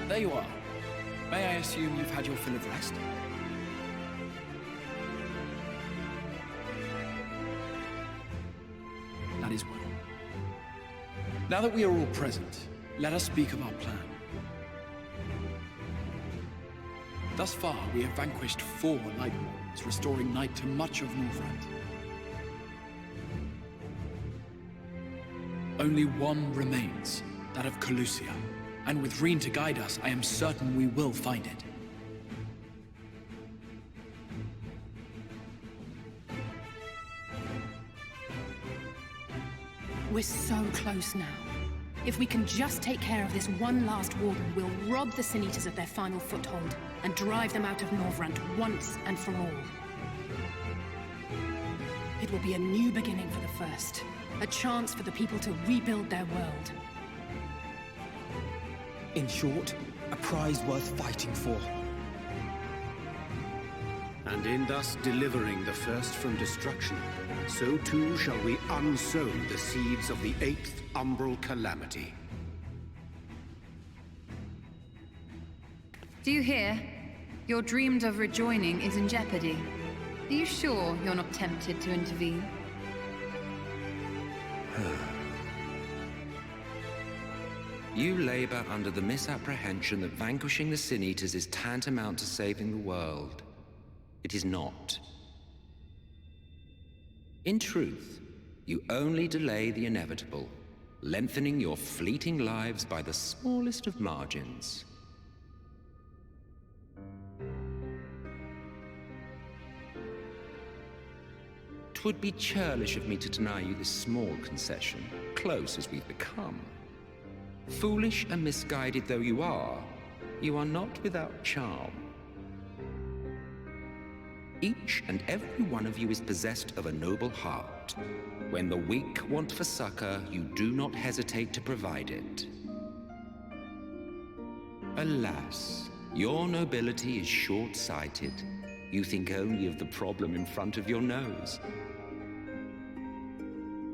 There you are. May I assume you've had your fill of rest? That is well. Now that we are all present, let us speak of our plan. Thus far, we have vanquished 4 Light Wardens, restoring night to much of Northrend. Only one remains, that of Calusia. And with Reen to guide us, I am certain we will find it. We're so close now. If we can just take care of this one last warden, we'll rob the Sin Eaters of their final foothold and drive them out of Northrend once and for all. It will be a new beginning for the First, a chance for the people to rebuild their world. In short, a prize worth fighting for. And in thus delivering the First from destruction, so too shall we unsow the seeds of the 8th Umbral Calamity. Do you hear? Your dreamed of rejoining is in jeopardy. Are you sure you're not tempted to intervene? You labor under the misapprehension that vanquishing the Sin Eaters is tantamount to saving the world. It is not. In truth, you only delay the inevitable, lengthening your fleeting lives by the smallest of margins. Twould be churlish of me to deny you this small concession, close as we've become. Foolish and misguided though you are not without charm. Each and every one of you is possessed of a noble heart. When the weak want for succor, you do not hesitate to provide it. Alas, your nobility is short-sighted. You think only of the problem in front of your nose.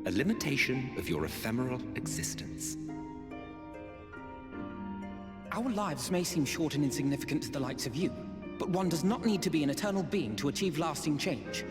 A limitation of your ephemeral existence. Our lives may seem short and insignificant to the likes of you, but one does not need to be an eternal being to achieve lasting change.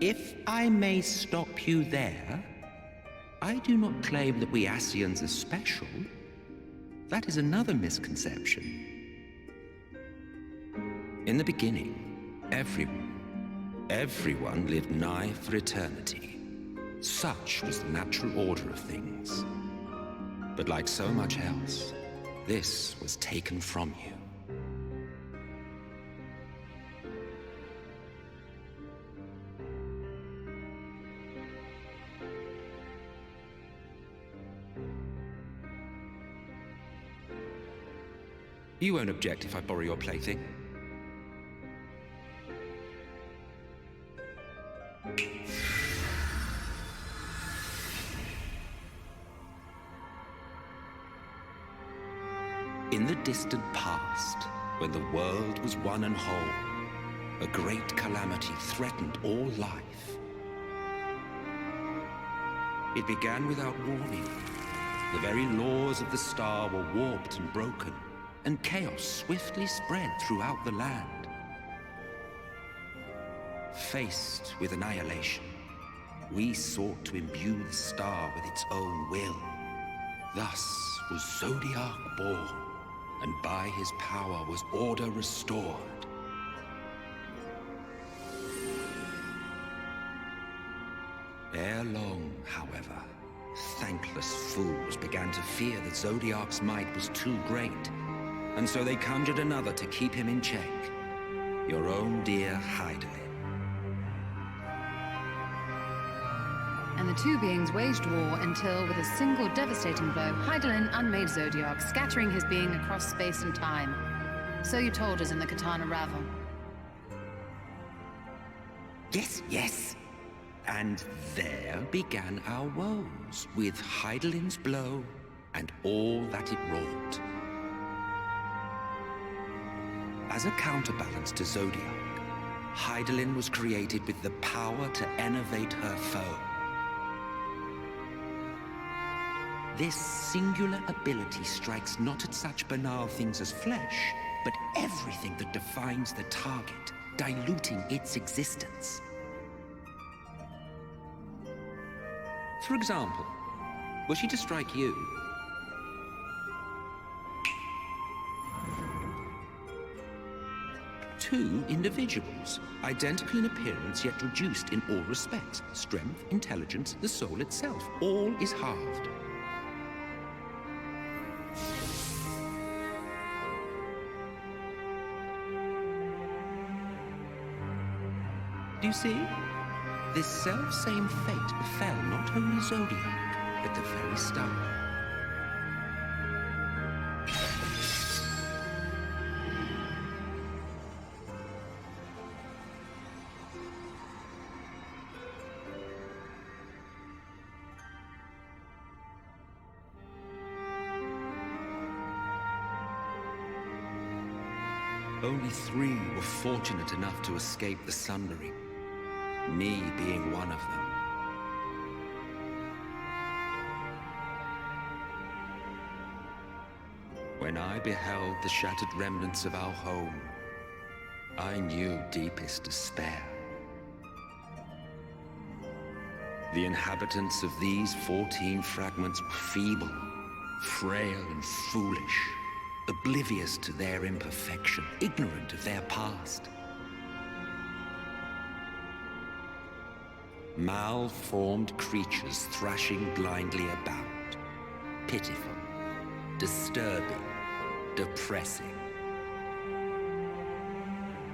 If I may stop you there, I do not claim that we Ascians are special. That is another misconception. In the beginning, everyone lived nigh for eternity. Such was the natural order of things. But like so much else, this was taken from you. You won't object if I borrow your plaything? In the distant past, when the world was one and whole, a great calamity threatened all life. It began without warning. The very laws of the star were warped and broken, and chaos swiftly spread throughout the land. Faced with annihilation, we sought to imbue the star with its own will. Thus was Zodiark born, and by his power was order restored. Ere long, however, thankless fools began to fear that Zodiark's might was too great, and so they conjured another to keep him in check. Your own dear Hydaelyn. And the two beings waged war until, with a single devastating blow, Hydaelyn unmade Zodiark, scattering his being across space and time. So you told us in the Katana Ravel. Yes. And there began our woes, with Hydaelyn's blow and all that it wrought. As a counterbalance to Zodiark, Hydaelyn was created with the power to enervate her foe. This singular ability strikes not at such banal things as flesh, but everything that defines the target, diluting its existence. For example, were she to strike you, two individuals, identical in appearance yet reduced in all respects. Strength, intelligence, the soul itself, all is halved. Do you see? This self-same fate befell not only Zodiac, but the very star. Only 3 were fortunate enough to escape the Sundering, me being one of them. When I beheld the shattered remnants of our home, I knew deepest despair. The inhabitants of these 14 fragments were feeble, frail and foolish, oblivious to their imperfection, ignorant of their past. Malformed creatures thrashing blindly about. Pitiful, disturbing, depressing.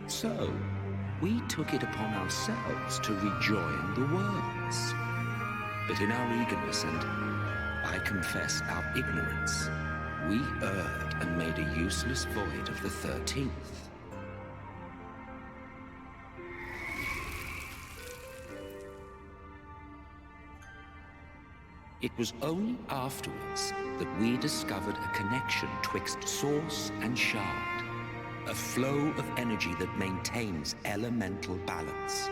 So, we took it upon ourselves to rejoin the worlds. But in our eagerness and, I confess, our ignorance, we erred and made a useless void of the 13th. It was only afterwards that we discovered a connection twixt source and shard, a flow of energy that maintains elemental balance.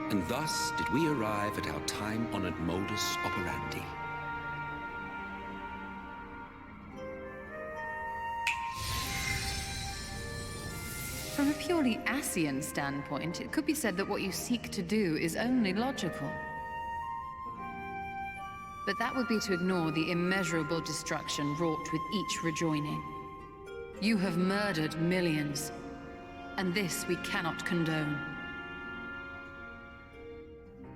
And thus did we arrive at our time-honored modus operandi. From a purely Ascian standpoint, it could be said that what you seek to do is only logical. But that would be to ignore the immeasurable destruction wrought with each rejoining. You have murdered millions, and this we cannot condone.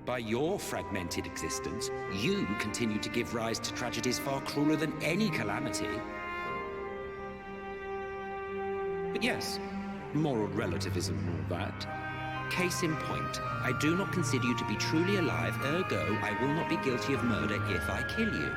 By your fragmented existence, you continue to give rise to tragedies far crueler than any calamity. But yes, moral relativism and all that. Case in point, I do not consider you to be truly alive, ergo, I will not be guilty of murder if I kill you.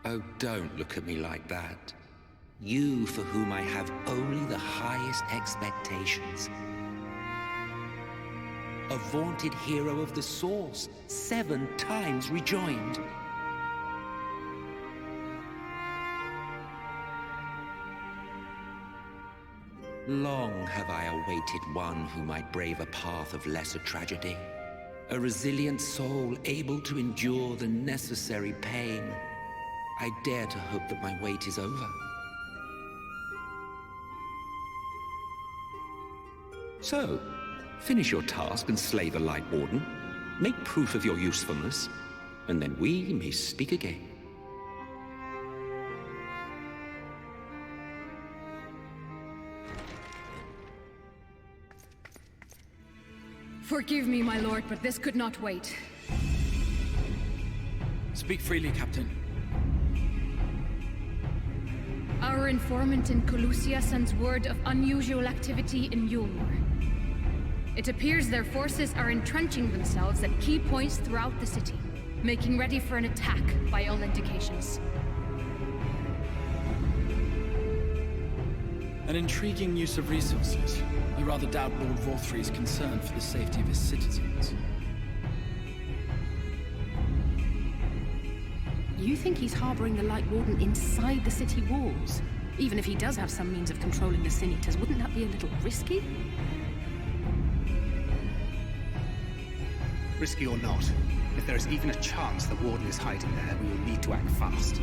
Oh, don't look at me like that. You for whom I have only the highest expectations. A vaunted hero of the Source, 7 times rejoined. Long have I awaited one who might brave a path of lesser tragedy. A resilient soul able to endure the necessary pain. I dare to hope that my wait is over. So, finish your task and slay the Light Warden. Make proof of your usefulness, and then we may speak again. Forgive me, my lord, but this could not wait. Speak freely, Captain. Our informant in Colusia sends word of unusual activity in Eulmore. It appears their forces are entrenching themselves at key points throughout the city, making ready for an attack by all indications. An intriguing use of resources. I rather doubt Lord Vorthry's concern for the safety of his citizens. You you think he's harboring the Light Warden inside the city walls? Even if he does have some means of controlling the Sin Eaters, wouldn't that be a little risky? Risky or not, if there is even a chance the Warden is hiding there, we will need to act fast.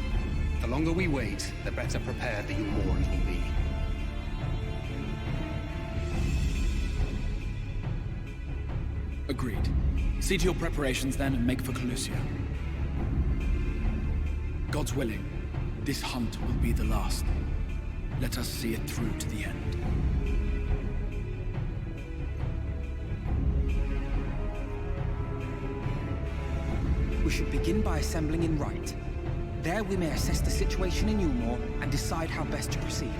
The longer we wait, the better prepared the Eulmorans will be. Agreed. See to your preparations then and make for Calusia. God's willing, this hunt will be the last. Let us see it through to the end. We should begin by assembling in Right. There we may assess the situation in Eulmore and decide how best to proceed.